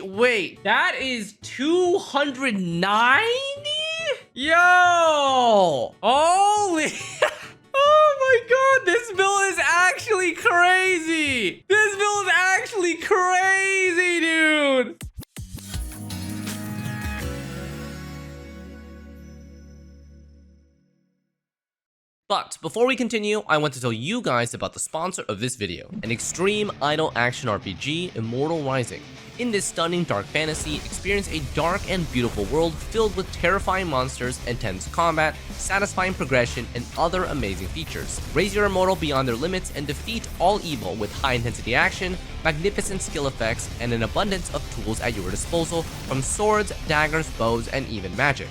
Wait, that is 290? Yo! Holy... Oh my god, this bill is actually crazy! This bill is actually crazy, dude! But before we continue, I want to tell you guys about the sponsor of this video, an extreme idle action RPG, Immortal Rising. In this stunning dark fantasy, experience a dark and beautiful world filled with terrifying monsters, intense combat, satisfying progression, and other amazing features. Raise your immortal beyond their limits and defeat all evil with high-intensity action, magnificent skill effects, and an abundance of tools at your disposal, from swords, daggers, bows, and even magic.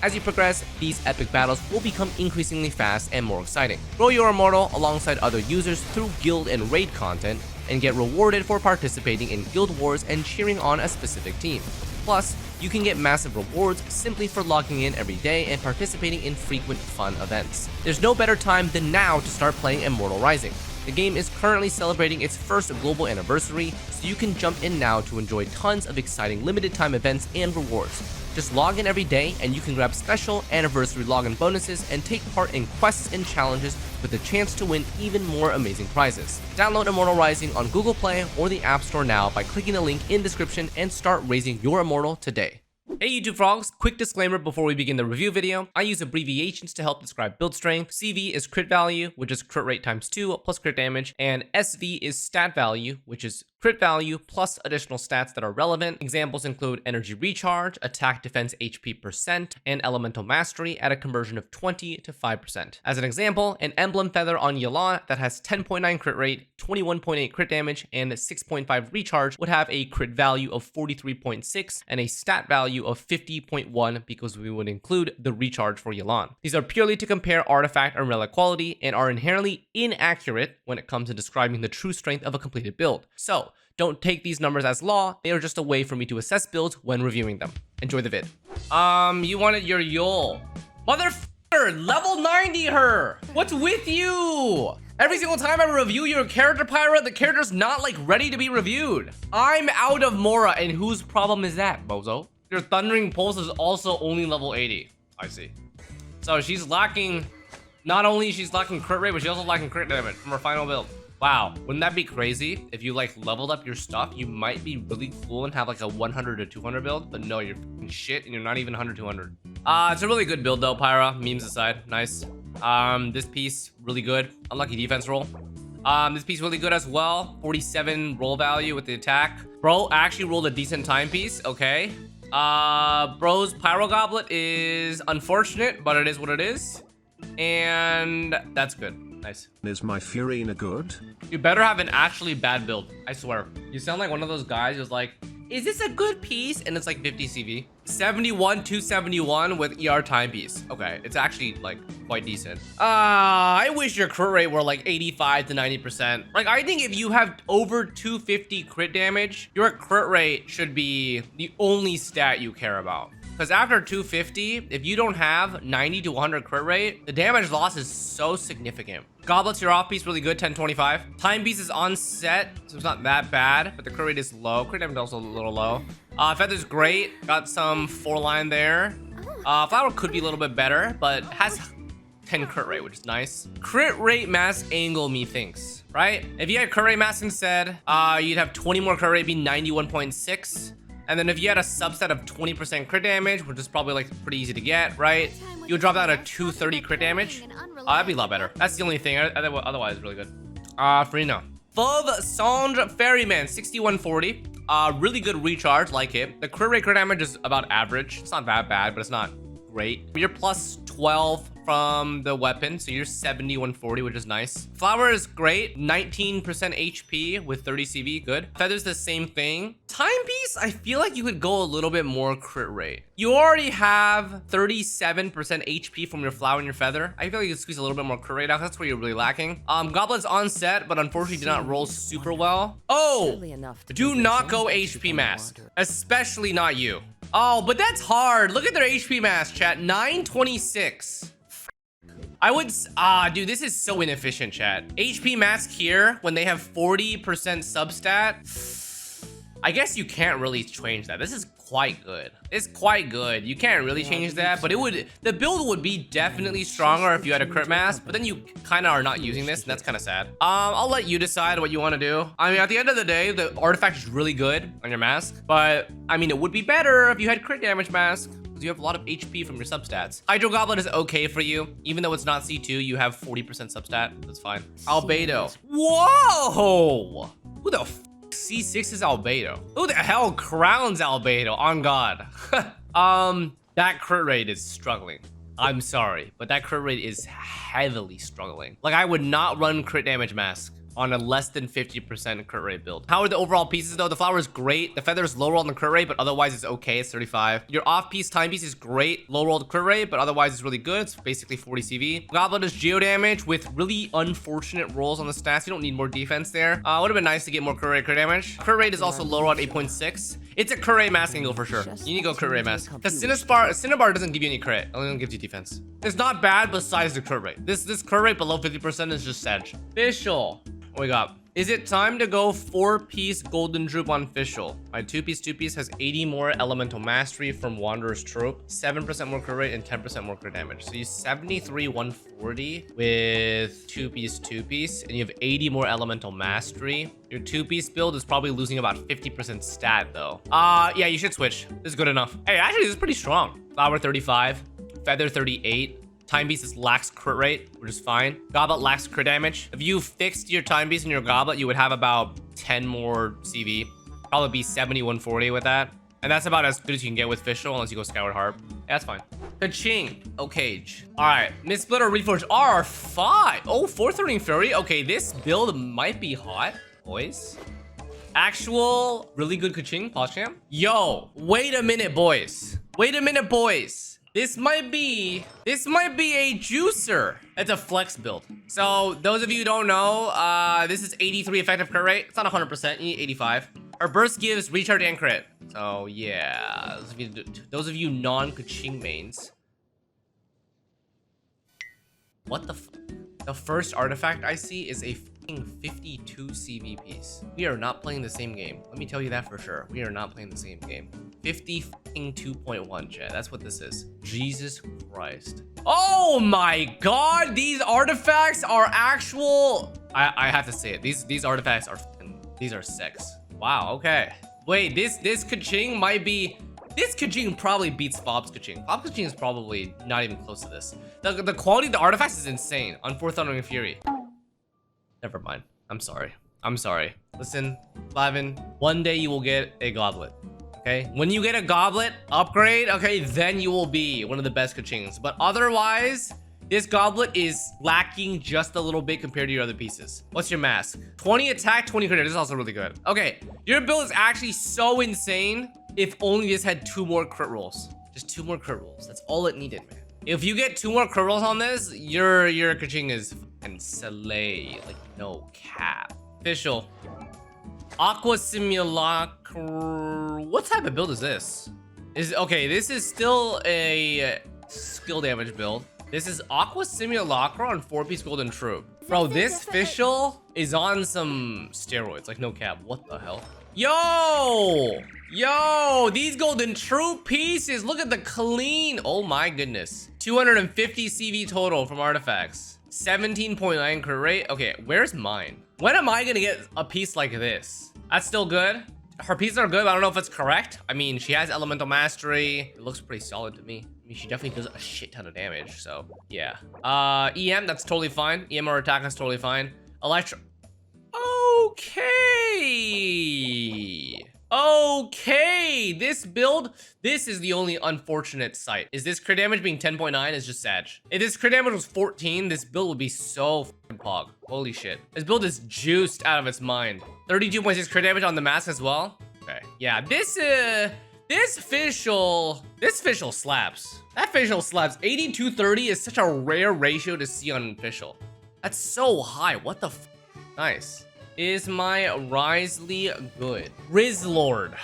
As you progress, these epic battles will become increasingly fast and more exciting. Grow your immortal alongside other users through guild and raid content, and get rewarded for participating in guild wars and cheering on a specific team. Plus, you can get massive rewards simply for logging in every day and participating in frequent fun events. There's no better time than now to start playing Immortal Rising. The game is currently celebrating its first global anniversary, so you can jump in now to enjoy tons of exciting limited time events and rewards. Just log in every day and you can grab special anniversary login bonuses and take part in quests and challenges with a chance to win even more amazing prizes. Download Immortal Rising on Google Play or the App Store now by clicking the link in the description and start raising your immortal today. Hey YouTube frogs, quick disclaimer before we begin the review video. I use abbreviations to help describe build strength. CV is crit value, which is crit rate times 2 plus crit damage, and SV is stat value, which is crit value plus additional stats that are relevant. Examples include energy recharge, attack defense HP %, and elemental mastery at a conversion of 20 to 5%. As an example, an emblem feather on Yelan that has 10.9 crit rate, 21.8 crit damage, and 6.5 recharge would have a crit value of 43.6 and a stat value of 50.1 because we would include the recharge for Yelan. These are purely to compare artifact and relic quality and are inherently inaccurate when it comes to describing the true strength of a completed build. So, don't take these numbers as law, they are just a way for me to assess builds when reviewing them. Enjoy the vid. You wanted your Yol. Motherfucker, level 90 her! What's with you? Every single time I review your character, Pyra, the character's not like ready to be reviewed. I'm out of Mora, and whose problem is that, bozo? Your Thundering Pulse is also only level 80. I see. So she's lacking, not only she's lacking crit rate, but she's also lacking crit damage from her final build. Wow, wouldn't that be crazy? If you like leveled up your stuff, you might be really cool and have like a 100 to 200 build, but no, you're fucking shit and you're not even 100, 200. It's a really good build though, Pyra, memes aside, nice. This piece, really good, unlucky defense roll. This piece really good as well, 47 roll value with the attack. Bro actually rolled a decent timepiece, okay. Bro's Pyro Goblet is unfortunate, but it is what it is. And that's good. Nice. Is my Furina good? You better have an actually bad build. I swear. You sound like one of those guys who's like, is this a good piece? And it's like 50 CV. 71, 271 with ER timepiece. Okay, it's actually like quite decent. I wish your crit rate were like 85 to 90%. Like, I think if you have over 250 crit damage, your crit rate should be the only stat you care about. Because after 250, if you don't have 90 to 100 crit rate, the damage loss is so significant. Goblet's your off piece, really good, 1025. Timepiece is on set, so it's not that bad, but the crit rate is low. Crit damage is also a little low. Feather's great, got some 4-line there. Flower could be a little bit better, but has 10 crit rate, which is nice. Crit rate mass angle, methinks, right? If you had crit rate mass instead, you'd have 20 more crit rate, be 91.6. And then if you had a subset of 20% crit damage, which is probably like pretty easy to get, right? You would drop down to 230 crit damage. That'd be a lot better. That's the only thing. Otherwise, really good. Frina. Fauve Songe Ferryman, 6140. Really good recharge, like it. The crit rate crit damage is about average. It's not that bad, but it's not great. You're plus 12 from the weapon, so you're 70, 140, which is nice. Flower is great, 19% HP with 30 CV, good. Feather's the same thing. Timepiece, I feel like you could go a little bit more crit rate. You already have 37% HP from your flower and your feather. I feel like you could squeeze a little bit more crit rate out. That's where you're really lacking. Goblet's on set, but unfortunately did not roll super well. Oh, do not go HP mask, especially not you. Oh, but that's hard. Look at their HP mask, chat. 926. I would, dude, this is so inefficient, chat. HP mask here when they have 40% substat. I guess you can't really change that. This is quite good. It's quite good. You can't really change that, but the build would be definitely stronger if you had a crit mask, but then you kind of are not using this, and that's kind of sad. I'll let you decide what you want to do. I mean, at the end of the day, the artifact is really good on your mask, but I mean, it would be better if you had crit damage mask. You have a lot of HP from your substats. Hydro Goblet is okay for you. Even though it's not C2, you have 40% substat. That's fine. Albedo. Whoa! Who the f C6 is Albedo? Who the hell crowns Albedo? On God. That crit rate is struggling. I'm sorry, but that crit rate is heavily struggling. Like, I would not run crit damage mask on a less than 50% crit rate build. How are the overall pieces though? The flower is great. The feather is low roll on the crit rate, but otherwise it's okay. It's 35. Your off piece timepiece is great. Low rolled crit rate, but otherwise it's really good. It's basically 40 CV. Goblet is geo damage with really unfortunate rolls on the stats. You don't need more defense there. Would have been nice to get more crit rate crit damage. Crit rate is also low at 8.6. It's a crit rate mask angle for sure. You need to go crit rate mask. Because Cinnabar doesn't give you any crit. It only gives you defense. It's not bad besides the crit rate. This crit rate below 50% is just sedge. Fischl. What we got? Is it time to go 4-piece golden droop on Fischl? My 2-piece has 80 more elemental mastery from Wanderer's Trope, 7% more crit rate, and 10% more crit damage. So you 73 140 with 2-piece, and you have 80 more elemental mastery. Your 2-piece build is probably losing about 50% stat though. Yeah, you should switch. This is good enough. Hey, actually, this is pretty strong. Flower 35, feather 38. Timepiece lacks crit rate, which is fine. Goblet lacks crit damage. If you fixed your timepiece in your goblet, you would have about 10 more CV. Probably be 70 140 with that. And that's about as good as you can get with Fischl, unless you go Skyward Harp. Yeah, that's fine. Kaching. Okay. All right. Mist Splitter Reforge R5. Oh, 413 Fury. Okay, this build might be hot, boys. Actual really good Kaching, Pawscam. Yo, wait a minute, boys. Wait a minute, boys. This might be a juicer. It's a flex build. So those of you who don't know, this is 83 effective crit rate. It's not 100%. You need 85. Her burst gives recharge and crit. So yeah, those of you non-Kaching mains. What the? The first artifact I see is a 52 CV piece. We are not playing the same game. Let me tell you that for sure. We are not playing the same game. 52.1, chat. That's what this is. Jesus Christ. Oh my God. These artifacts are actual. I have to say it. These artifacts are these are sex. Wow. Okay. Wait. This Kaching might be. This Kaching probably beats Fob's Kaching. Fob's Kaching is probably not even close to this. The quality of the artifacts is insane on 4th Thundering Fury. Never mind. I'm sorry. I'm sorry. Listen, Flavin, one day you will get a goblet. Okay? When you get a goblet upgrade, okay, then you will be one of the best Kachings. But otherwise, this goblet is lacking just a little bit compared to your other pieces. What's your mask? 20 attack, 20 crit. This is also really good. Okay, your build is actually so insane if only this had 2 more crit rolls. Just 2 more crit rolls. That's all it needed, man. If you get 2 more crit rolls on this, your Kaching is fucking slay. Like, no cap. Fischl. Aqua Simulacre. What type of build is this? Okay, this is still a skill damage build. This is Aqua Simulacre on 4-piece golden troop. Bro, this Fischl is on some steroids. Like, no cap. What the hell? Yo! Yo, these golden troop pieces. Look at the clean. Oh my goodness. 250 CV total from artifacts. 17.9 crit rate. Okay, where's mine? When am I gonna get a piece like this? That's still good. Her pieces are good, but I don't know if it's correct. I mean, she has elemental mastery. It looks pretty solid to me. I mean, she definitely does a shit ton of damage, so yeah. EM, that's totally fine. EM or attack is totally fine. Electro. Okay. Okay, this build, this is the only unfortunate site. Is this crit damage being 10.9 is just sad. If this crit damage was 14, this build would be so fucking pog. Holy shit. This build is juiced out of its mind. 32.6 crit damage on the mask as well. Okay, yeah, this Fischl slaps. That Fischl slaps. 8230 is such a rare ratio to see on Fischl. That's so high. What the f? Nice. Is my Xlice good? Rizzlord.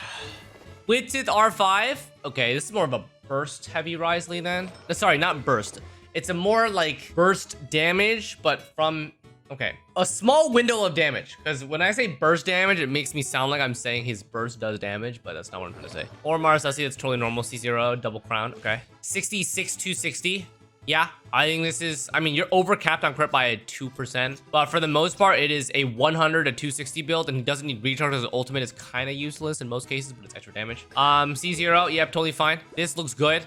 Witsith R5. Okay, this is more of a burst heavy Xlice then. Sorry, not burst. It's a more like burst damage, but from Okay, a small window of damage. Because when I say burst damage, it makes me sound like I'm saying his burst does damage, but that's not what I'm trying to say. Or Marasasi, that's totally normal. C0, double crown. Okay. 66, 260. Yeah, I think this is, I mean, you're overcapped on crit by 2%, but for the most part, it is a 100 to 260 build, and he doesn't need recharge because the ultimate is kind of useless in most cases, but it's extra damage. C0, yep, totally fine. This looks good.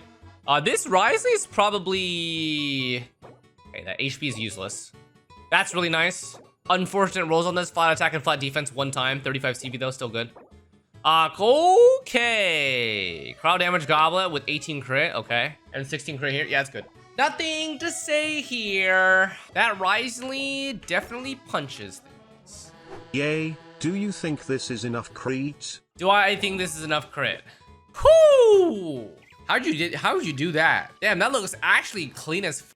This Xlice is probably, okay, that HP is useless. That's really nice. Unfortunate rolls on this, flat attack and flat defense one time, 35 CV though, still good. Okay. Crowd damage goblet with 18 crit, okay. And 16 crit here, yeah, it's good. Nothing to say here. That Xlice definitely punches things. Yay, do you think this is enough crit? Do I think this is enough crit? Whoo! How'd you do that? Damn, that looks actually clean as f.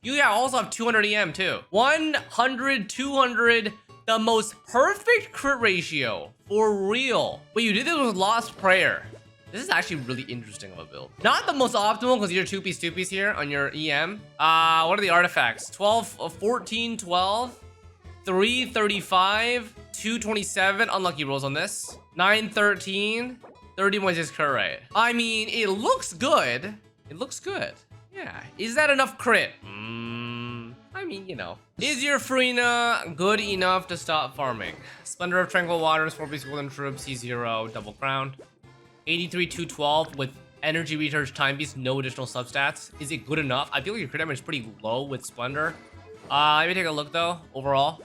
You also have 200 EM too. 100, 200, the most perfect crit ratio for real. Wait, you did this with Lost Prayer. This is actually really interesting of a build. Not the most optimal because you're two piece here on your EM. What are the artifacts? 12, 14, 12, 335, 227. Unlucky rolls on this. 913, 31 is crit rate. I mean, it looks good. It looks good. Yeah. Is that enough crit? I mean, you know. Is your Farina good enough to stop farming? Splendor of Tranquil Waters, 4-piece golden troops, C0, double crown. 83, 212 with energy recharge time beast, no additional substats. Is it good enough? I feel like your crit damage is pretty low with Splendor. Let me take a look though, overall.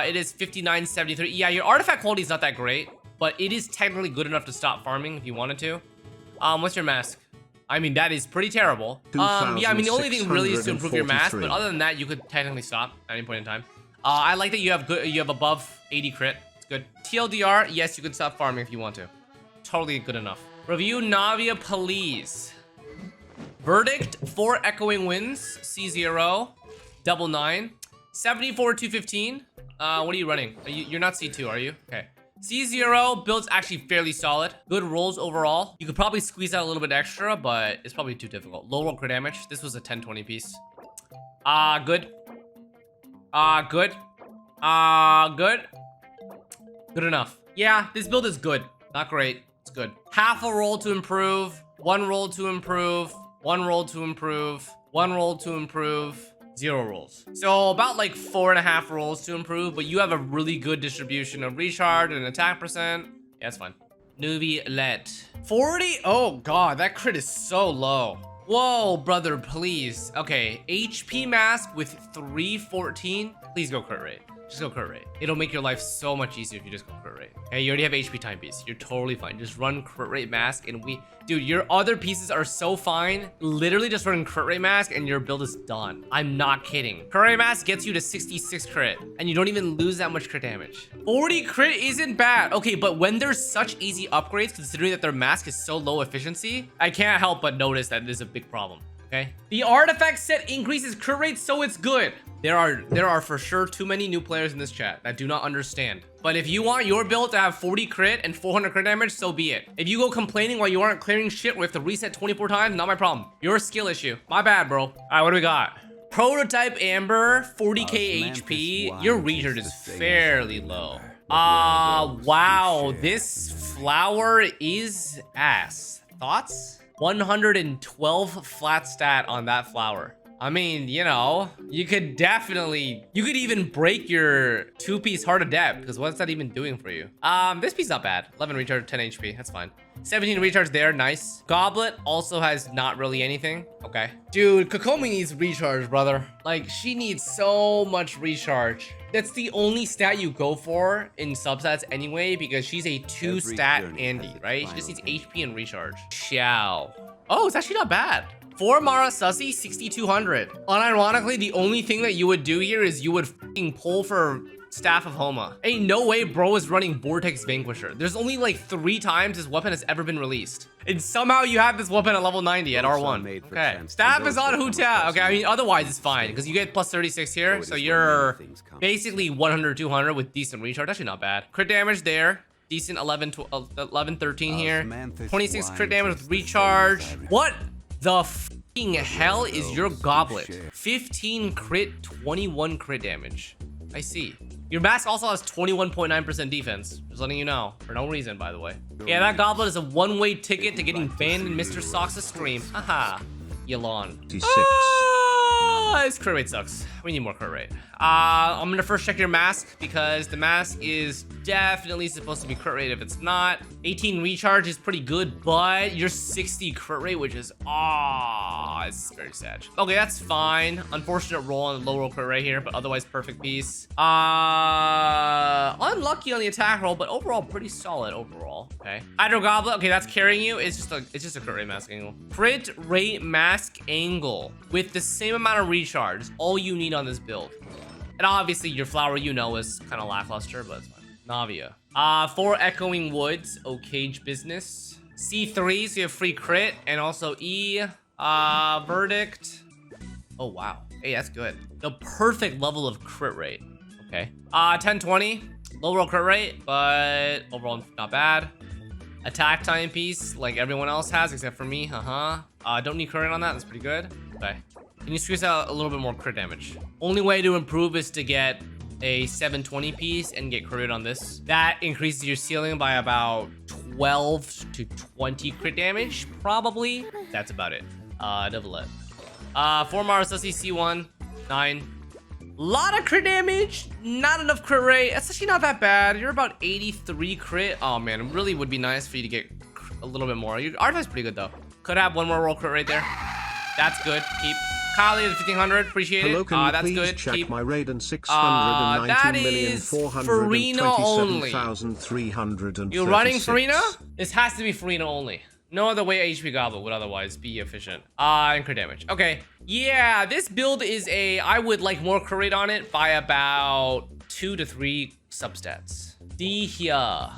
It is 59, 73. Yeah, your artifact quality is not that great, but it is technically good enough to stop farming if you wanted to. What's your mask? I mean, that is pretty terrible. Yeah, I mean, the only thing really is to improve your mask, but other than that, you could technically stop at any point in time. I like that you have above 80 crit. It's good. TLDR, yes, you can stop farming if you want to. Totally good enough. Review Navia, please. Verdict, 4 echoing wins. C0, double 9. 74, 215. What are you running? You're not C2, are you? Okay. C0 build's actually fairly solid. Good rolls overall. You could probably squeeze out a little bit extra, but it's probably too difficult. Low roll crit damage. This was a 10-20 piece. Good. Good. Good. Good enough. Yeah, this build is good. Not great. It's good. Half a roll to improve. 1 roll to improve. 1 roll to improve. 1 roll to improve. 0 rolls. So about like 4.5 rolls to improve, but you have a really good distribution of recharge and attack percent. Yeah, that's fine. Newbie let 40. Oh god, that crit is so low. Whoa, brother, please. Okay, HP mask with 314. Please go crit rate. Just go crit rate. It'll make your life so much easier if you just go crit rate. Okay, you already have HP time piece. You're totally fine. Just run crit rate mask and dude, your other pieces are so fine. Literally just run crit rate mask and your build is done. I'm not kidding. Crit rate mask gets you to 66 crit and you don't even lose that much crit damage. 40 crit isn't bad. Okay, but when there's such easy upgrades, considering that their mask is so low efficiency, I can't help but notice that there's a big problem. Okay, the artifact set increases crit rate, so it's good. There are for sure too many new players in this chat that do not understand. But if you want your build to have 40 crit and 400 crit damage, so be it. If you go complaining while you aren't clearing shit with the reset 24 times, not my problem. Your skill issue. My bad, bro. All right, what do we got? Prototype Amber, 40k HP. Your recharge is fairly low. Wow, this flower is ass. Thoughts? 112 flat stat on that flower. I mean, you know, you could even break your 2-piece Heart of Depth, because what's that even doing for you? This piece not bad. 11 recharge, 10 HP, that's fine. 17 recharge there, nice. Goblet also has not really anything. Okay. Dude, Kokomi needs recharge, brother. Like, she needs so much recharge. That's the only stat you go for in substats anyway, because she's a 2-stat Andy, right? She just needs HP and recharge. Xiao. Oh, it's actually not bad. 4 Mara Sussy, 6,200. Unironically, the only thing that you would do here is you would fucking pull for Staff of Homa. Ain't no way bro is running Vortex Vanquisher. There's only like 3 times this weapon has ever been released. And somehow you have this weapon at level 90 at R1. Okay, Staff is on Huta. Okay, I mean, otherwise it's fine because you get plus 36 here. So you're basically 100, 200 with decent recharge. Actually not bad. Crit damage there. Decent 11, 13 here. 26 crit damage with recharge. What the fucking hell is your goblet? 15 crit, 21 crit damage. I see. Your mask also has 21.9% defense. Just letting you know. For no reason, by the way. Yeah, that goblet is a one-way ticket to getting banned in Mr. Socks' stream. Haha. Yelan. His crit rate sucks. We need more crit rate. I'm gonna first check your mask because the mask is definitely supposed to be crit rate if it's not. 18 recharge is pretty good, but you're 60 crit rate, which is it's very sad. Okay, that's fine. Unfortunate roll on the low roll crit rate here, but otherwise perfect piece. Unlucky on the attack roll, but overall pretty solid overall. Okay. Hydro Goblet, okay, that's carrying you. It's just a crit rate mask angle. Crit rate mask angle with the same amount of recharge is all you need on this build. And obviously your flower, you know, is kind of lackluster, but it's fine. Navia. 4 Echoing Woods, okay business. C3, so you have free crit, and also E, Verdict. Oh, wow. Hey, that's good. The perfect level of crit rate. Okay. 1020, low roll crit rate, but overall not bad. Attack time piece, like everyone else has, except for me, don't need crit rate on that, that's pretty good. Okay. Can you squeeze out a little bit more crit damage? Only way to improve is to get a 720 piece and get crit rate on this. That increases your ceiling by about 12 to 20 crit damage, probably. That's about it. Double it. 4 Mars C1, 9. Lot of crit damage, not enough crit rate. That's actually not that bad. You're about 83 crit. Oh man, it really would be nice for you to get a little bit more. Your artifact's pretty good though. Could have one more roll crit right there. That's good. Keep. Kylie is 1500. Appreciate it. That's good. Check Keep. my Raiden 619,427,356. Farina only. You're running Farina? This has to be Farina only. No other way HP Goblet would otherwise be efficient. And crit damage. Okay. Yeah, this build is I would like more crit rate on it by about 2 to 3 substats. Dihya.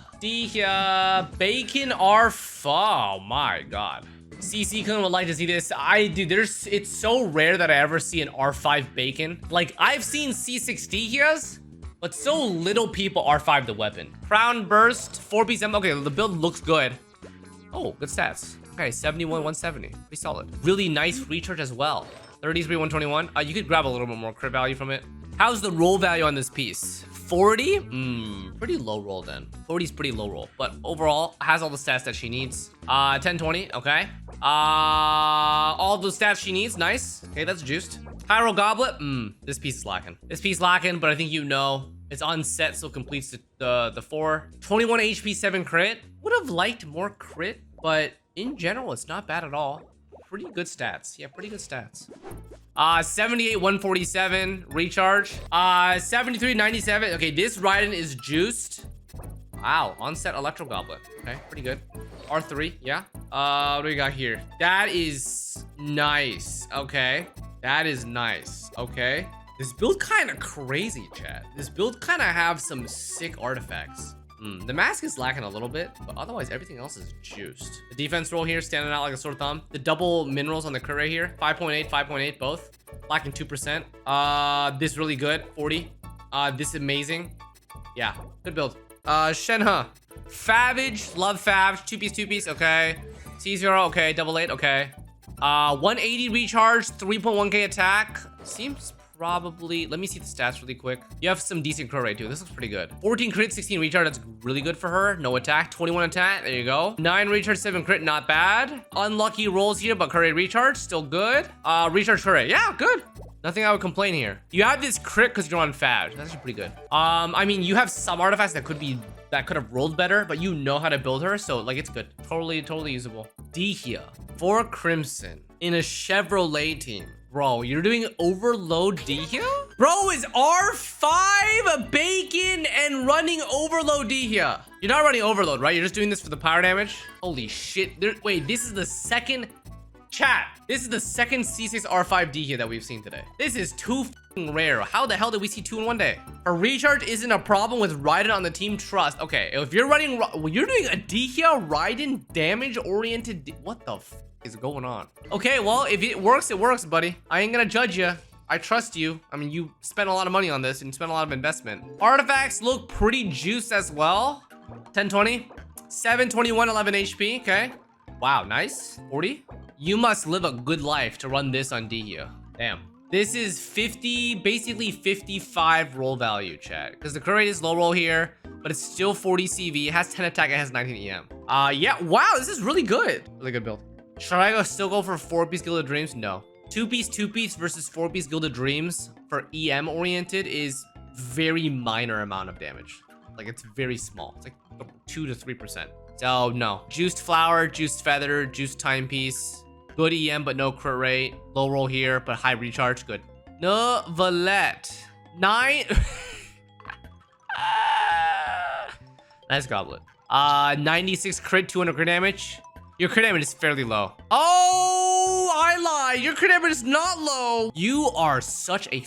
Bacon R4. Oh my god. CC-kun would like to see this. It's so rare that I ever see an R5 Bacon. Like, I've seen C6 Dihyas, but so little people R5 the weapon. Crown Burst, 4-piece M. Okay, the build looks good. Oh, good stats. Okay, 71, 170. Pretty solid. Really nice recharge as well. 33, 121. You could grab a little bit more crit value from it. How's the roll value on this piece? 40? Pretty low roll then. 40 is pretty low roll, but overall has all the stats that she needs. 1020, okay. All those stats she needs, nice. Okay, that's juiced. Pyro Goblet, this piece is lacking. This piece lacking, but I think you know it's on set, so completes the 4. 21 HP, 7 crit. Would have liked more crit, but in general, it's not bad at all. Pretty good stats. Yeah, pretty good stats. 78, 147 recharge. 73, 97. Okay, this Raiden is juiced. Wow, onset Electro Goblet. Okay, pretty good. R3, yeah. What do we got here? That is nice. Okay, that is nice. Okay, this build kind of crazy, chat. This build kind of have some sick artifacts. The mask is lacking a little bit, but otherwise everything else is juiced. The defense roll here standing out like a sore thumb. The double minerals on the crit rate here, 5.8, 5.8 both. Lacking 2%. This really good, 40. This amazing. Yeah, good build. Shenhe. Favage, love Favage, 2-piece, okay. C0, okay, double 8, okay. 180 recharge, 3.1k attack. Seems probably, let me see the stats really quick. You have some decent crit rate too. This looks pretty good. 14 crit, 16 recharge. That's really good for her. No attack, 21 attack. There you go. 9 recharge, 7 crit. Not bad. Unlucky rolls here, but crit rate recharge still good. Recharge crit rate. Yeah, good. Nothing I would complain here. You have this crit because you're on Fab. That's actually pretty good. I mean, you have some artifacts that could have rolled better, but you know how to build her, so like it's good. Totally usable. Dihya for Crimson in a Chevrolet team. Bro, you're doing overload Dihya? Bro is R5 Bacon and running overload Dihya. You're not running overload, right? You're just doing this for the power damage? Holy shit. Wait, this is the second chat. This is the second C6 R5 Dihya that we've seen today. This is too f***ing rare. How the hell did we see 2 in one day? A recharge isn't a problem with Raiden on the team trust. Okay, if you're running, you're doing a Dihya Raiden damage oriented. What the f is going on? Okay, well, if it works, buddy. I ain't gonna judge you. I trust you. I mean, you spent a lot of money on this and spent a lot of investment. Artifacts look pretty juiced as well. 1020, 721, 11 HP. Okay. Wow, nice. 40. You must live a good life to run this on Dihya. Damn. This is 50, basically 55 roll value, chat. Because the crit rate is low roll here, but it's still 40 CV. It has 10 attack, it has 19 EM. Yeah, wow, this is really good. Really good build. Should I still go for 4-piece Gilded Dreams? No. 2-piece versus 4-piece Gilded Dreams for EM oriented is very minor amount of damage. Like, it's very small. It's like 2 to 3%. So, no. Juiced Flower, Juiced Feather, Juiced Timepiece. Good EM, but no crit rate. Low roll here, but high recharge. Good. No, Valette. 9. Nice Goblet. 96 crit, 200 crit damage. Your crit damage is fairly low. Oh, I lied. Your crit damage is not low. You are such a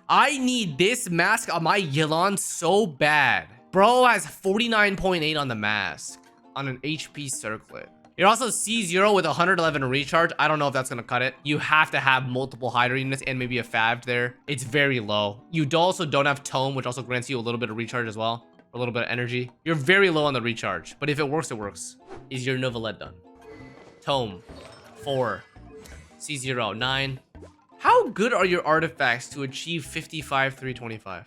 I need this mask on my Yelan so bad. Bro has 49.8 on the mask on an HP circlet. You're also C0 with 111 recharge. I don't know if that's gonna cut it. You have to have multiple Hydra units and maybe a Favd there. It's very low. You also don't have Tome, which also grants you a little bit of recharge as well. A little bit of energy. You're very low on the recharge, but if it works, it works. Is your Novelette done? Tome, 4. C0, 9. How good are your artifacts to achieve 55, 325?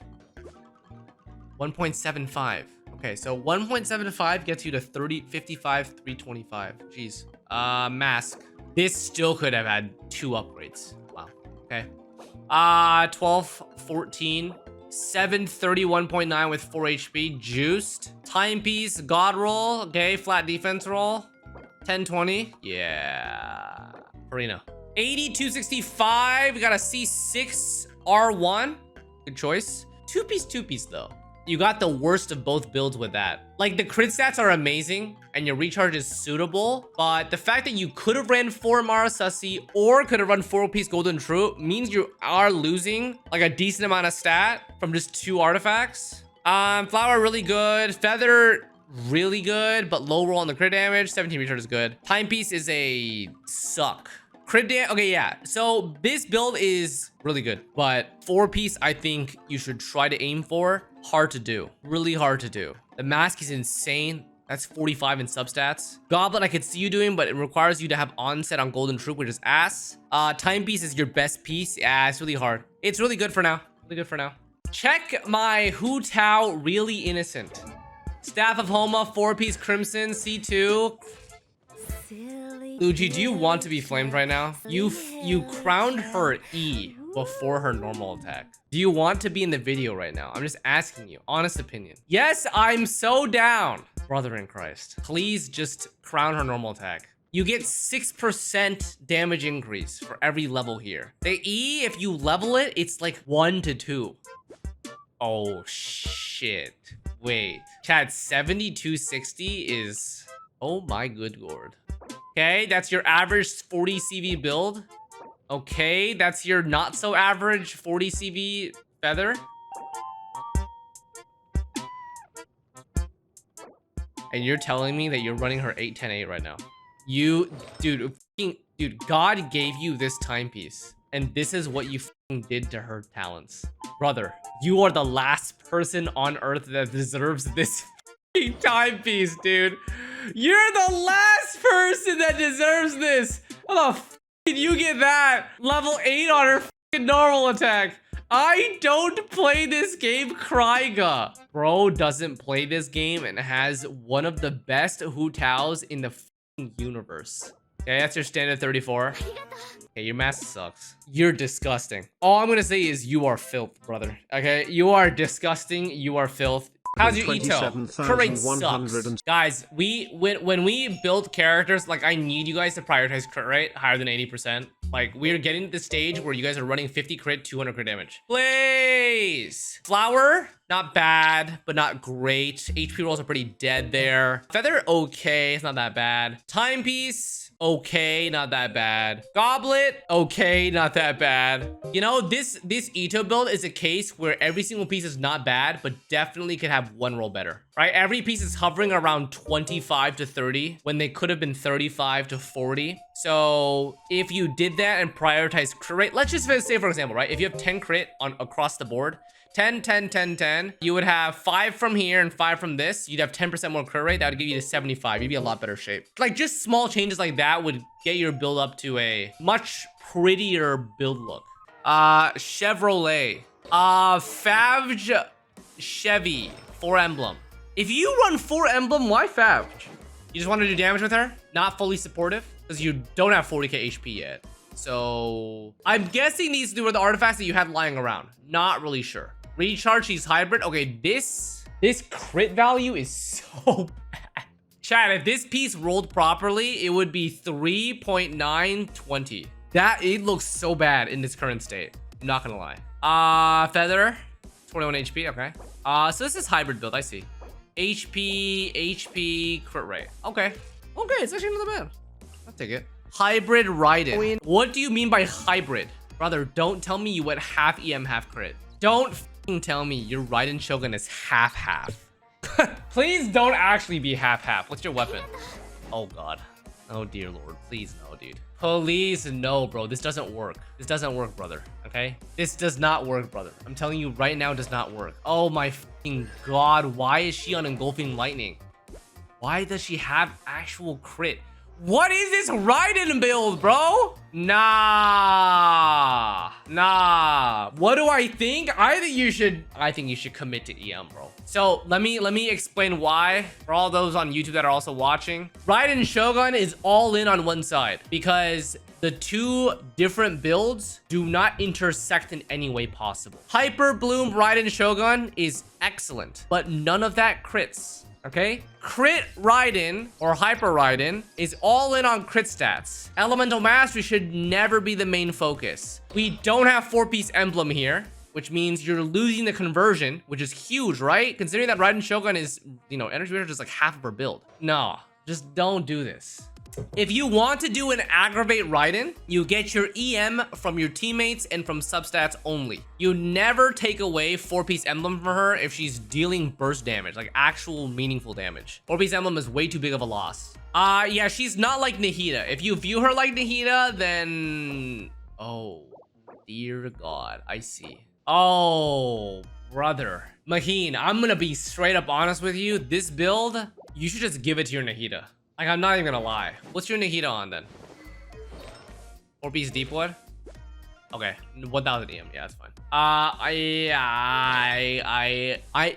1.75. Okay, so 1.75 gets you to 55, 325. Jeez. Mask. This still could have had 2 upgrades. Wow. Okay. 12, 14. 731.9 with 4 HP. Juiced. Timepiece. God roll. Okay, flat defense roll. 1020. Yeah. Arena. 8265. We got a C6 R1. Good choice. Two-piece though. You got the worst of both builds with that. Like, the crit stats are amazing and your recharge is suitable, but the fact that you could have ran 4 Mara Sussy or could have run 4-piece Golden True means you are losing like a decent amount of stat from just 2 artifacts. Flower really good. Feather really good, but low roll on the crit damage. 17 recharge is good. Timepiece is a suck. Crit damage. Okay, yeah. So this build is really good, but 4-piece I think you should try to aim for. Hard to do. Really hard to do. The mask is insane. That's 45 in substats. Goblet I could see you doing, but it requires you to have onset on Golden Troop, which is ass. Timepiece is your best piece. Yeah, it's really hard. It's really good for now. Really good for now. Check my Hu Tao Really Innocent. Staff of Homa, 4-piece Crimson, C2. Luigi, do you want to be flamed right now? You crowned her E before her normal attack. Do you want to be in the video right now? I'm just asking you. Honest opinion. Yes, I'm so down. Brother in Christ. Please just crown her normal attack. You get 6% damage increase for every level here. The E, if you level it, it's like 1 to 2. Oh, shit. Wait. Chat, 7260 is... Oh my good lord. Okay, that's your average 40 CV build. Okay, that's your not so average 40 CV feather. And you're telling me that you're running her 8-10-8 right now. Dude, God gave you this timepiece. And this is what you did to her talents. Brother, you are the last person on earth that deserves this timepiece, dude. You're the last person that deserves this. How the f did you get that? Level 8 on her normal attack. I don't play this game, Kryga. Bro doesn't play this game and has one of the best Hu Taos in the universe. Okay, that's your standard 34. Okay, your mask sucks. You're disgusting. All I'm gonna say is you are filth, brother. Okay, you are disgusting. You are filth. How's your Ito? Crit sucks. Guys, when we build characters, like, I need you guys to prioritize crit rate higher than 80%. Like, we're getting to the stage where you guys are running 50 crit, 200 crit damage. Blaze! Flower, not bad, but not great. HP rolls are pretty dead there. Feather, okay, it's not that bad. Timepiece, okay, not that bad. Goblet, okay, not that bad. You know, this Ito build is a case where every single piece is not bad, but definitely could have one roll better, right? Every piece is hovering around 25 to 30 when they could have been 35 to 40. So if you did that and prioritize crit rate, let's just say, for example, right? If you have 10 crit on across the board, 10, 10, 10, 10. You would have 5 from here and 5 from this. You'd have 10% more crit rate. That would give you to 75. You'd be a lot better shape. Like, just small changes like that would get your build up to a much prettier build look. Chevrolet. Favge Chevy. 4 emblem. If you run 4 emblem, why Favge? You just want to do damage with her? Not fully supportive? Because you don't have 40k HP yet. So I'm guessing these were the artifacts that you had lying around. Not really sure. Recharge, she's hybrid. Okay, this crit value is so bad. Chat, if this piece rolled properly, it would be 3.920. It looks so bad in this current state. I'm not gonna lie. Feather, 21 HP, okay. So this is hybrid build, I see. HP, crit rate. Okay, it's actually not bad. I'll take it. Hybrid Raiden. What do you mean by hybrid? Brother, don't tell me you went half EM, half crit. Don't f***ing tell me your Raiden Shogun is half-half. Please don't actually be half-half. What's your weapon? Oh god. Oh dear lord. Please no, dude. Please no, bro. This doesn't work. This doesn't work, brother. Okay? This does not work, brother. I'm telling you right now, it does not work. Oh my f***ing god. Why is she on Engulfing Lightning? Why does she have actual crit? What is this Raiden build, bro? Nah. What do I think? I think you should commit to EM, bro. So let me explain why for all those on YouTube that are also watching. Raiden Shogun is all in on one side because the two different builds do not intersect in any way possible. Hyper Bloom Raiden Shogun is excellent, but none of that crits. Okay, crit Raiden or Hyper Raiden is all in on crit stats. Elemental Mastery should never be the main focus. We don't have 4-piece emblem here, which means you're losing the conversion, which is huge, right? Considering that Raiden Shogun is, energy recharge is like half of her build. No, just don't do this. If you want to do an aggravate Raiden, you get your EM from your teammates and from substats only. You never take away 4-piece emblem from her if she's dealing burst damage, like actual meaningful damage. 4-piece emblem is way too big of a loss. Yeah, she's not like Nahida. If you view her like Nahida, then... Oh, dear God, I see. Oh, brother. Maheen, I'm gonna be straight up honest with you. This build, you should just give it to your Nahida. Like, I'm not even gonna lie. What's your Nahida on then? 4-piece Deepwood? Okay, 1000 EM. Yeah, that's fine.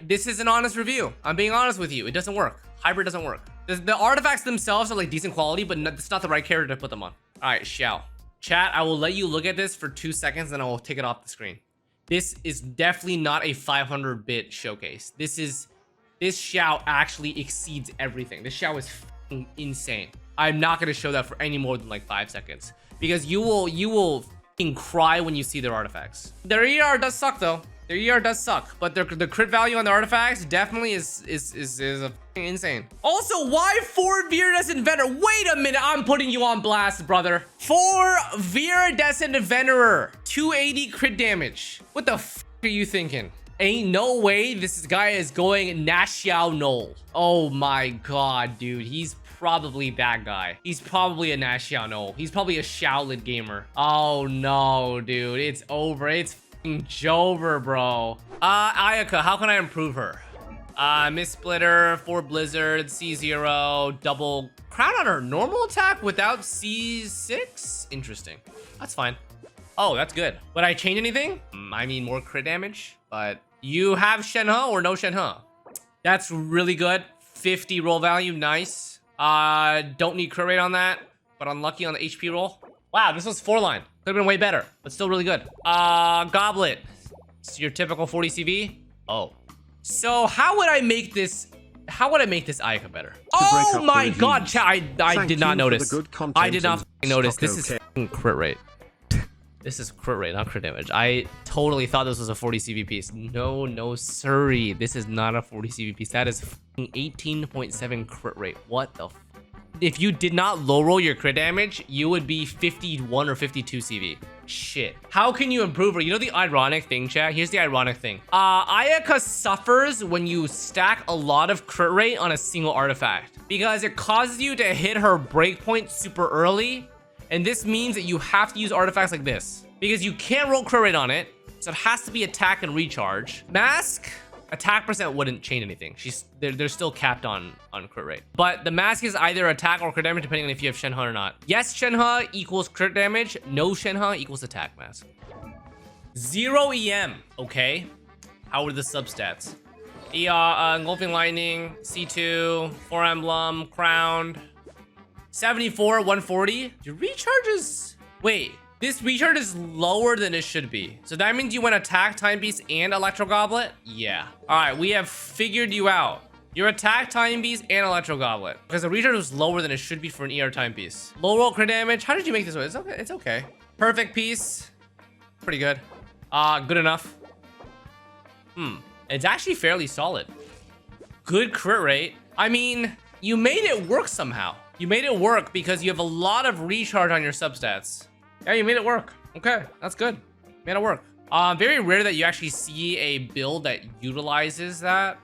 This is an honest review. I'm being honest with you. It doesn't work. Hybrid doesn't work. The artifacts themselves are like decent quality, but it's not the right character to put them on. All right, Xiao. Chat, I will let you look at this for 2 seconds, and I will take it off the screen. This is definitely not a 500-bit showcase. This Xiao actually exceeds everything. This Xiao is insane. I'm not gonna show that for any more than like 5 seconds because you will cry when you see their artifacts. Their ER does suck though. Their ER does suck, but the crit value on the artifacts definitely is insane. Also, why 4 Viridescent Venerer? Wait a minute, I'm putting you on blast, brother. 4 Viridescent Venerer, 280 crit damage. What the f are you thinking? Ain't no way this guy is going Nashao Null. Oh my god, dude. He's probably that guy. He's probably a Nashao Null. He's probably a Shaolin gamer. Oh no, dude. It's over. It's f***ing Jover, bro. Ayaka, how can I improve her? Miss Splitter, 4 Blizzard, C0, double crown on her normal attack without C6? Interesting. That's fine. Oh, that's good. Would I change anything? I mean, more crit damage, but you have Shenhe or no Shenhe? That's really good. 50 roll value, nice. Don't need crit rate on that, but unlucky on the HP roll. Wow, this was 4-line. Could have been way better, but still really good. Goblet. It's your typical 40 CV. Oh. So how would I make this? How would I make this Ayaka better? Oh my god, chat, I did not notice. I did not notice. This is crit rate. This is crit rate, not crit damage. I totally thought this was a 40 CV piece. No, sorry. This is not a 40 CV piece. That is 18.7 crit rate. What the f? If you did not low roll your crit damage, you would be 51 or 52 CV. Shit. How can you improve her? You know the ironic thing, chat? Here's the ironic thing. Ayaka suffers when you stack a lot of crit rate on a single artifact because it causes you to hit her breakpoint super early. And this means that you have to use artifacts like this because you can't roll crit rate on it. So it has to be attack and recharge. Mask, attack percent wouldn't change anything. They're still capped on crit rate. But the mask is either attack or crit damage depending on if you have Shenhe or not. Yes, Shenhe equals crit damage. No Shenhe equals attack mask. 0 EM. Okay. How are the substats? Engulfing Lightning, C2, 4 Emblem, Crowned. 74, 140. Your recharge is... Wait, this recharge is lower than it should be. So that means you went Attack, Timepiece, and Electro Goblet? Yeah. Alright, we have figured you out. Your Attack, Timepiece, and Electro Goblet. Because the recharge was lower than it should be for an ER Timepiece. Low roll crit damage. How did you make this one? It's okay. It's okay. Perfect piece. Pretty good. Good enough. It's actually fairly solid. Good crit rate. I mean, you made it work somehow. You made it work because you have a lot of recharge on your substats. Yeah, you made it work. Okay, that's good. Made it work. Very rare that you actually see a build that utilizes that.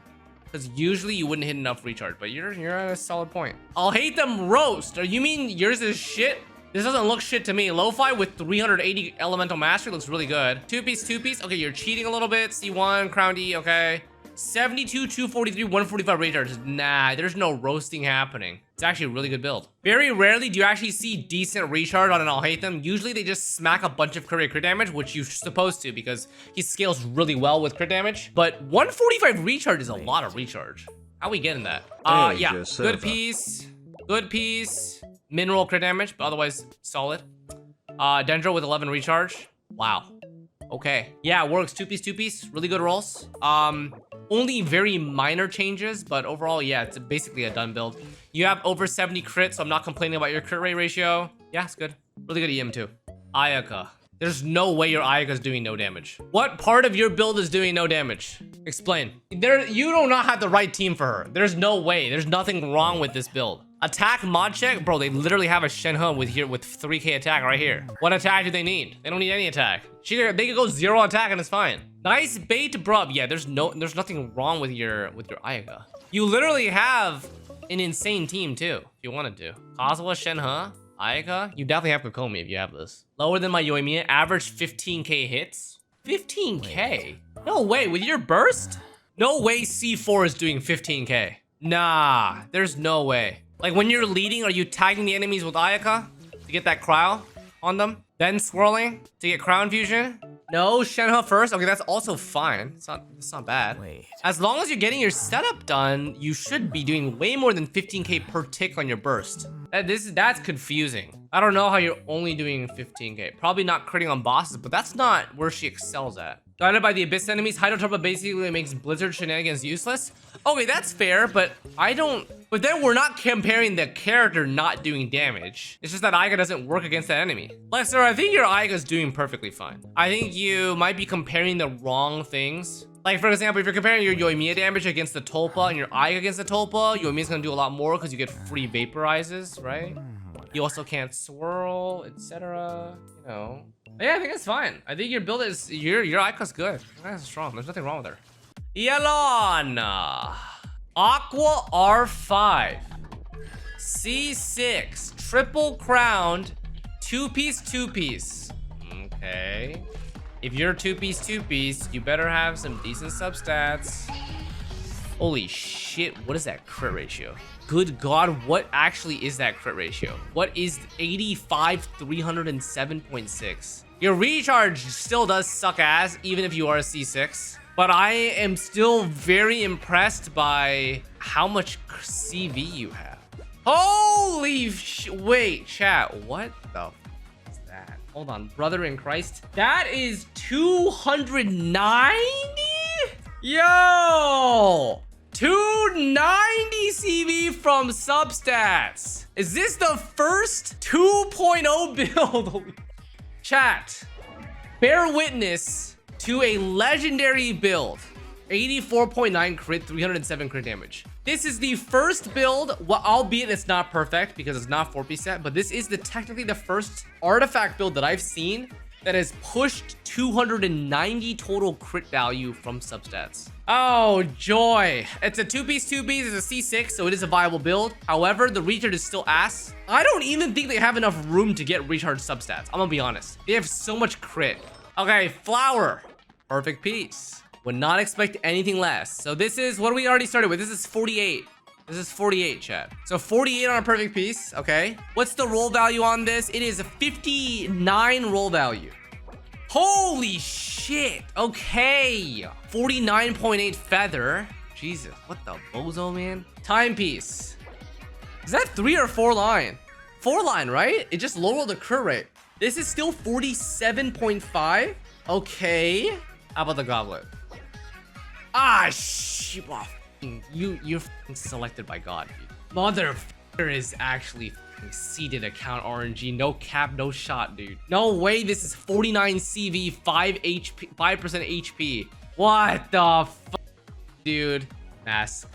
Because usually you wouldn't hit enough recharge, but you're at a solid point. I'll hate them roast. You mean yours is shit? This doesn't look shit to me. Lo-Fi with 380 elemental mastery looks really good. Two piece. Okay, you're cheating a little bit. C1, Crown D, okay. 72, 243, 145 recharge. Nah, there's no roasting happening. It's actually a really good build. Very rarely do you actually see decent recharge on an I'll hate them. Usually they just smack a bunch of crit damage, which you're supposed to because he scales really well with crit damage. But 145 recharge is a lot of recharge. How we getting that? Yeah, good piece. Good piece. Mineral crit damage, but otherwise solid. Dendro with 11 recharge. Wow. Okay. Yeah, it works. Two piece. Really good rolls. Only very minor changes, but overall, yeah, it's basically a done build. You have over 70 crit, so I'm not complaining about your crit rate ratio. Yeah, it's good. Really good EM too. Ayaka. There's no way your Ayaka's doing no damage. What part of your build is doing no damage? Explain. You do not have the right team for her. There's no way. There's nothing wrong with this build. Attack mod check? Bro, they literally have a Shenhe with 3k attack right here. What attack do they need? They don't need any attack. They could go 0 attack and it's fine. Nice bait, bro. Yeah, there's nothing wrong with your Ayaka. You literally have an insane team too, if you wanted to. Kazuha, Shenhe, Ayaka. You definitely have Kokomi if you have this. Lower than my Yoimiya. Average 15k hits. 15k? No way, with your burst? No way C4 is doing 15k. Nah, there's no way. Like when you're leading, are you tagging the enemies with Ayaka to get that cryo on them? Then swirling to get crown fusion? No, Shenhe first. Okay, that's also fine. It's not bad. Wait. As long as you're getting your setup done, you should be doing way more than 15k per tick on your burst. That's confusing. I don't know how you're only doing 15k. Probably not critting on bosses, but that's not where she excels at. Guided by the Abyss enemies, Hydro Turbo basically makes Blizzard shenanigans useless. Okay, that's fair, but but then we're not comparing the character not doing damage. It's just that Ayaka doesn't work against that enemy. Lester, I think your Ayaka's doing perfectly fine. I think you might be comparing the wrong things. Like, for example, if you're comparing your Yoimiya damage against the Tulpa and your Ayaka against the Tulpa, Yoimiya's gonna do a lot more because you get free vaporizes, right? You also can't swirl, etc. You know. Yeah, I think it's fine. I think your build is your Ayaka's good. That's strong. There's nothing wrong with her. Yelan, Aqua R5, C6, triple crowned, two piece. Okay. If you're two piece, you better have some decent substats. Holy shit! What is that crit ratio? Good God, what actually is that crit ratio? What is 85, 307.6? Your recharge still does suck ass, even if you are a C6. But I am still very impressed by how much CV you have. Holy wait, chat, what the f is that? Hold on, brother in Christ. That is 290? Yo! 290 CV from substats. Is this the first 2.0 build? Chat, bear witness to a legendary build. 84.9 crit, 307 crit damage. This is the first build, well, albeit it's not perfect because it's not 4-piece set, but this is technically the first artifact build that I've seen that has pushed 290 total crit value from substats. Oh, joy. It's a two-piece, it's a C6, so it is a viable build. However, the recharge is still ass. I don't even think they have enough room to get recharge substats. I'm gonna be honest. They have so much crit. Okay, flower. Perfect piece. Would not expect anything less. So this is what we already started with. This is 48. This is 48, chat. So 48 on a perfect piece, okay. What's the roll value on this? It is a 59 roll value. Holy shit. Okay. 49.8 feather. Jesus, what the bozo, man? Timepiece. Is that 3 or 4 line? 4 line, right? It just lowered the crit rate. This is still 47.5. Okay. How about the goblet? Ah, shit. You're selected by God, dude. Motherfucker is actually seeded account RNG. No cap, no shot, dude. No way this is 49 CV, 5 HP, 5% HP. What the fuck, dude? Mask.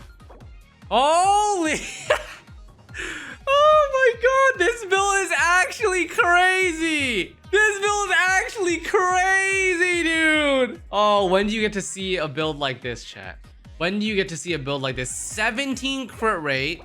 Holy. Oh my god, this build is actually crazy. This build is actually crazy, dude. Oh, when do you get to see a build like this, chat? When do you get to see a build like this? 17 crit rate.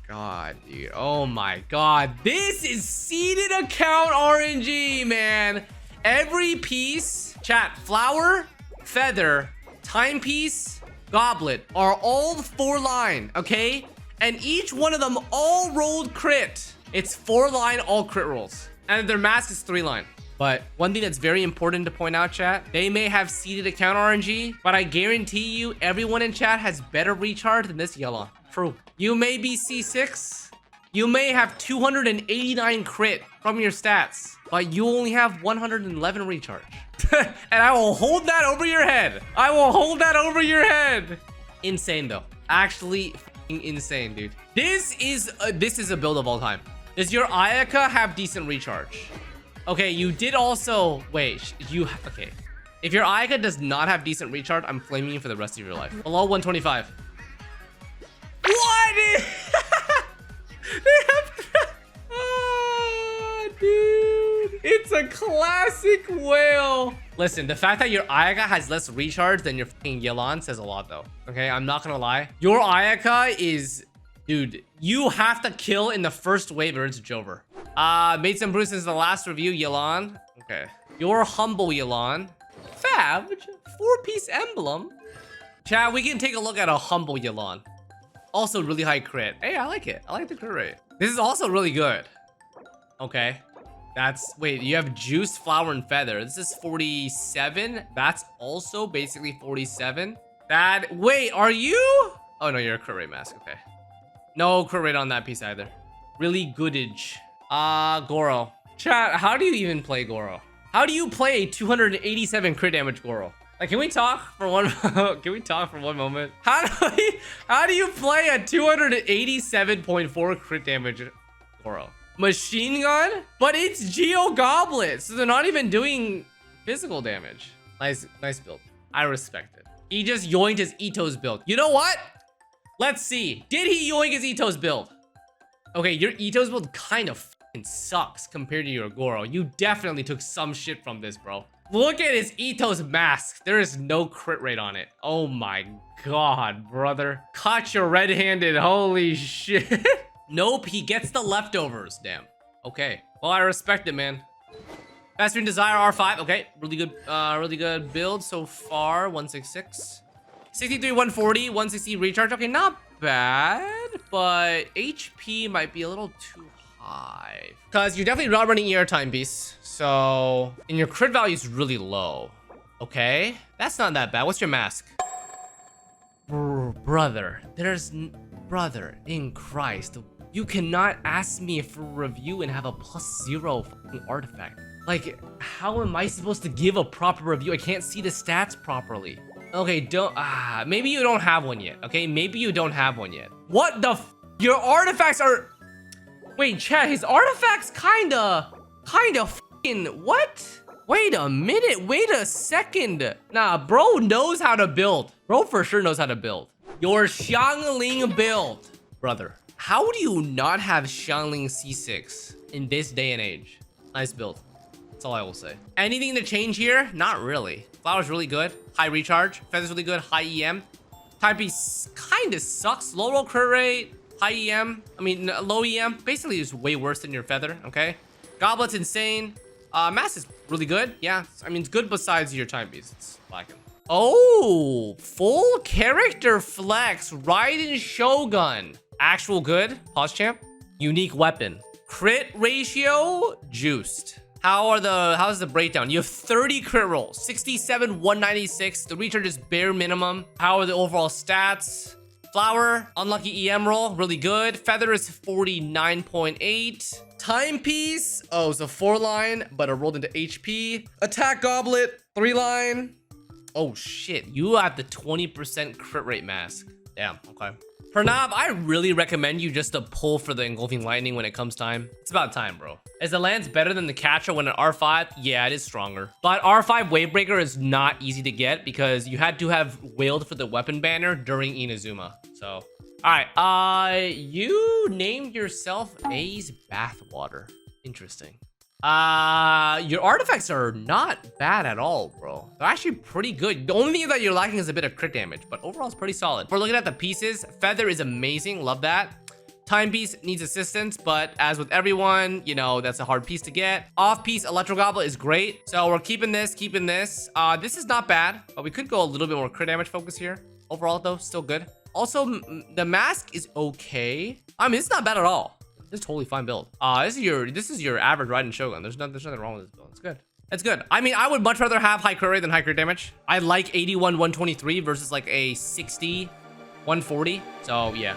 God, dude. Oh my god. This is seeded account RNG, man. Every piece, chat, flower, feather, timepiece, goblet are all 4 line, okay? And each one of them all rolled crit. It's 4 line, all crit rolls. And their mask is 3 line. But one thing that's very important to point out, chat, they may have seeded account RNG, but I guarantee you everyone in chat has better recharge than this Yelan. True. You may be C6, you may have 289 crit from your stats, but you only have 111 recharge. And I will hold that over your head. I will hold that over your head. Insane though. Actually f***ing insane, dude. This is a build of all time. Does your Ayaka have decent recharge? Okay, you did also, wait, okay. If your Ayaka does not have decent recharge, I'm flaming you for the rest of your life. Below 125. What? They have oh, dude. It's a classic whale. Listen, the fact that your Ayaka has less recharge than your fucking Yelan says a lot though. Okay, I'm not gonna lie. Your Ayaka is, dude, you have to kill in the first wave or it's Jover. Made some brews since the last review, Yelan. Okay. Your humble Yelan. Fab, 4-piece emblem. Chat, we can take a look at a humble Yelan. Also really high crit. Hey, I like it. I like the crit rate. This is also really good. Okay. That's, wait, you have juice, flower, and feather. This is 47. That's also basically 47. That, wait, are you? Oh no, you're a crit rate mask, okay. No crit rate on that piece either. Really goodage. Goro. Chat, how do you even play Goro? How do you play a 287 crit damage Goro? Like, can we talk for one? Can we talk for one moment? How do you play a 287.4 crit damage Goro? Machine gun, but it's Geo Goblet, so they're not even doing physical damage. Nice build. I respect it. He just yoinked his Ito's build. You know what? Let's see. Did he yoink his Ito's build? Okay, your Ito's build kind of fucking sucks compared to your Goro. You definitely took some shit from this, bro. Look at his Ito's mask. There is no crit rate on it. Oh my god, brother. Caught you red-handed. Holy shit. Nope, he gets the leftovers. Damn. Okay. Well, I respect it, man. Fast Green Desire R5. Okay, really good build so far. 166. 63, 140, 160 recharge. Okay, not bad, but HP might be a little too high. Because you're definitely not running ER timepiece. So, and your crit value is really low. Okay, that's not that bad. What's your mask? Brother, brother in Christ. You cannot ask me for a review and have a +0 fucking artifact. Like, how am I supposed to give a proper review? I can't see the stats properly. Okay, maybe you don't have one yet. Okay, maybe you don't have one yet. What the your artifacts are... Wait, chat, his artifacts kinda fucking... What? Wait a minute, wait a second. Nah, bro knows how to build. Bro for sure knows how to build. Your Xiangling build. Brother, how do you not have Xiangling C6 in this day and age? Nice build. That's all I will say. Anything to change here? Not really. Flower's really good. High recharge. Feather's really good. High EM. Timepiece kinda sucks. Low roll crit rate. High EM. I mean, low EM. Basically, is way worse than your feather, okay? Goblet's insane. Mass is really good. Yeah, I mean, it's good besides your timepiece. It's lacking. Oh, full character flex. Raiden Shogun. Actual good. Pause champ. Unique weapon. Crit ratio, juiced. How's the breakdown? You have 30 crit rolls, 67, 196. The recharge is bare minimum. How are the overall stats? Flower, unlucky EM roll, really good. Feather is 49.8. Timepiece, oh, it's a 4-line, but it rolled into HP. Attack Goblet, 3-line. Oh shit, you have the 20% crit rate mask. Damn, okay. Pranav, I really recommend you just to pull for the Engulfing Lightning when it comes time. It's about time, bro. Is the lance better than the Catcher when at R5? Yeah, it is stronger. But R5 Wavebreaker is not easy to get because you had to have wailed for the weapon banner during Inazuma. So, all right. You named yourself A's Bathwater. Interesting. Your artifacts are not bad at all, bro. They're actually pretty good. The only thing that you're lacking is a bit of crit damage, but overall it's pretty solid. We're looking at the pieces. Feather is amazing, love that. Timepiece needs assistance, but as with everyone, you know, that's a hard piece to get. Off-piece Electro Goblet is great. So we're keeping this. This is not bad, but we could go a little bit more crit damage focus here. Overall though, still good. Also, the mask is okay. I mean, it's not bad at all. This is totally fine build. This is your average Raiden Shogun. There's nothing wrong with this build. It's good. It's good. I mean, I would much rather have high crit rate than high crit damage. I like 81, 123 versus like a 60, 140. So yeah.